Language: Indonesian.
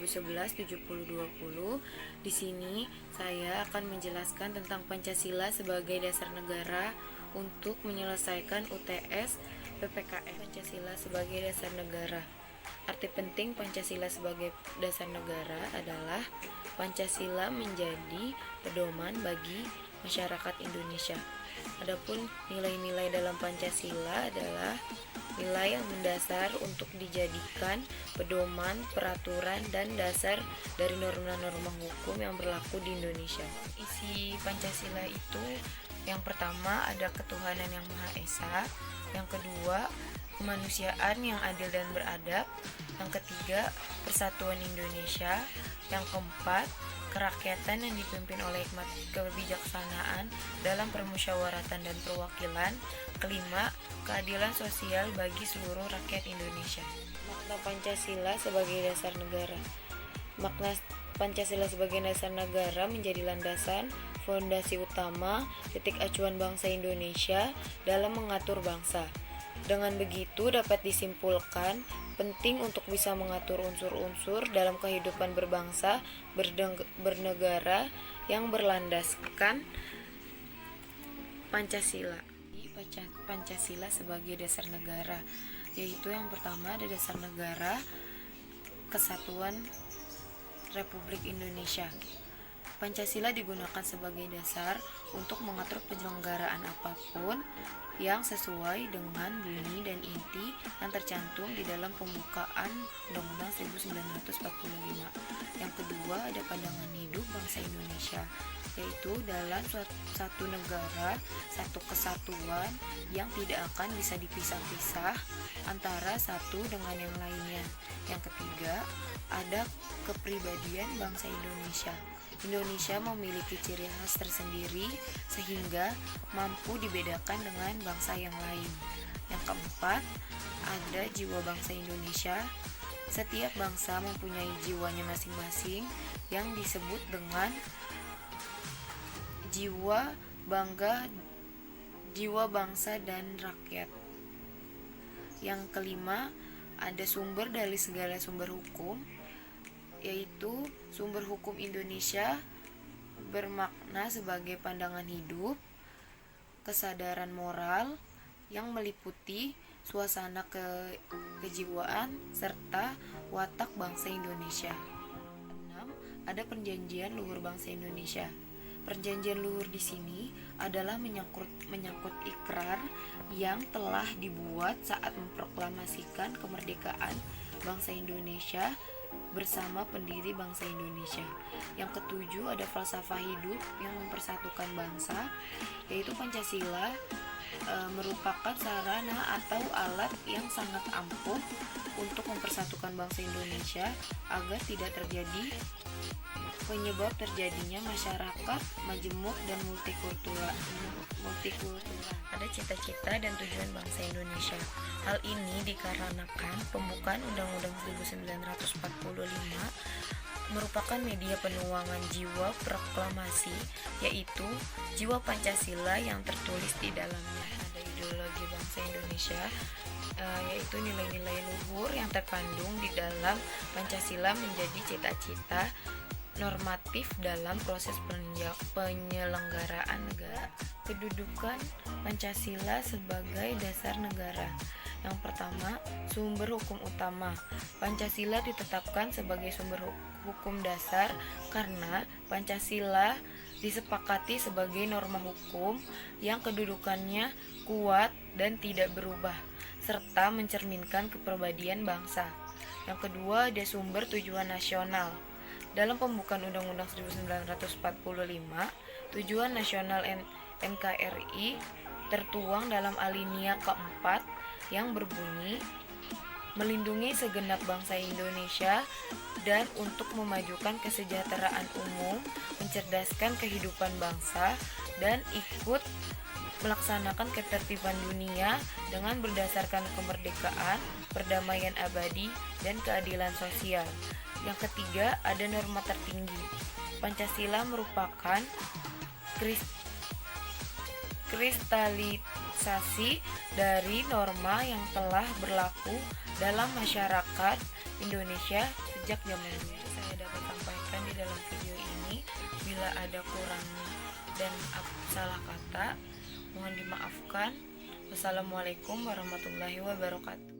2011 7020. Di sini saya akan menjelaskan tentang Pancasila sebagai dasar negara untuk menyelesaikan UTS PPKN. Pancasila sebagai dasar negara. Arti penting Pancasila sebagai dasar negara adalah Pancasila menjadi pedoman bagi masyarakat Indonesia. Adapun nilai-nilai dalam Pancasila adalah nilai yang mendasar untuk dijadikan pedoman, peraturan, dan dasar dari norma-norma hukum yang berlaku di Indonesia. Isi Pancasila itu yang pertama ada ketuhanan yang Maha Esa, yang kedua kemanusiaan yang adil dan beradab, yang ketiga persatuan Indonesia, yang keempat kerakyatan yang dipimpin oleh hikmat kebijaksanaan dalam permusyawaratan dan perwakilan, kelima keadilan sosial bagi seluruh rakyat Indonesia. Makna Pancasila sebagai dasar negara. Makna Pancasila sebagai dasar negara menjadi landasan, fondasi utama, titik acuan bangsa Indonesia dalam mengatur bangsa. Dengan begitu dapat disimpulkan penting untuk bisa mengatur unsur-unsur dalam kehidupan berbangsa, bernegara yang berlandaskan Pancasila. Pancasila sebagai dasar negara, yaitu yang pertama ada dasar negara Kesatuan Republik Indonesia. Pancasila digunakan sebagai dasar untuk mengatur penyelenggaraan apapun yang sesuai dengan bunyi dan inti yang tercantum di dalam pembukaan Undang-Undang 1945. Yang kedua ada pandangan hidup bangsa Indonesia, yaitu dalam satu negara, satu kesatuan yang tidak akan bisa dipisah-pisah antara satu dengan yang lainnya. Yang ketiga ada kepribadian bangsa Indonesia. Indonesia memiliki ciri khas tersendiri sehingga mampu dibedakan dengan bangsa yang lain. Yang keempat, ada jiwa bangsa Indonesia. Setiap bangsa mempunyai jiwanya masing-masing yang disebut dengan jiwa bangga, jiwa bangsa dan rakyat. Yang kelima, ada sumber dari segala sumber hukum, yaitu sumber hukum Indonesia bermakna sebagai pandangan hidup, kesadaran moral yang meliputi suasana kejiwaan serta watak bangsa Indonesia. 6. Ada perjanjian luhur bangsa Indonesia. Perjanjian luhur di sini adalah menyangkut ikrar yang telah dibuat saat memproklamasikan kemerdekaan bangsa Indonesia bersama pendiri bangsa Indonesia. Yang ketujuh ada falsafah hidup yang mempersatukan bangsa, yaitu Pancasila merupakan sarana atau alat yang sangat ampuh untuk mempersatukan bangsa Indonesia agar tidak terjadi penyebab terjadinya masyarakat majemuk dan multikultural. Ada cita-cita dan tujuan bangsa Indonesia. Hal ini dikarenakan pembukaan Undang-Undang 1945 merupakan media penuangan jiwa proklamasi, yaitu jiwa Pancasila yang tertulis di dalamnya. Ada ideologi bangsa Indonesia, yaitu nilai-nilai luhur yang terkandung di dalam Pancasila menjadi cita-cita normatif dalam proses penyelenggaraan negara. Kedudukan Pancasila sebagai dasar negara. Yang pertama, sumber hukum utama. Pancasila ditetapkan sebagai sumber hukum dasar karena Pancasila disepakati sebagai norma hukum yang kedudukannya kuat dan tidak berubah, serta mencerminkan kepribadian bangsa. Yang kedua, ada sumber tujuan nasional. Dalam pembukaan Undang-Undang 1945, tujuan nasional NKRI tertuang dalam alinea keempat yang berbunyi melindungi segenap bangsa Indonesia dan untuk memajukan kesejahteraan umum, mencerdaskan kehidupan bangsa, dan ikut melaksanakan ketertiban dunia dengan berdasarkan kemerdekaan, perdamaian abadi, dan keadilan sosial. Yang ketiga, ada norma tertinggi. Pancasila merupakan kristalisasi dari norma yang telah berlaku dalam masyarakat Indonesia sejak zaman dulu. Saya dapat sampaikan di dalam video ini. Bila ada kurang dan salah kata, mohon dimaafkan. Wassalamualaikum warahmatullahi wabarakatuh.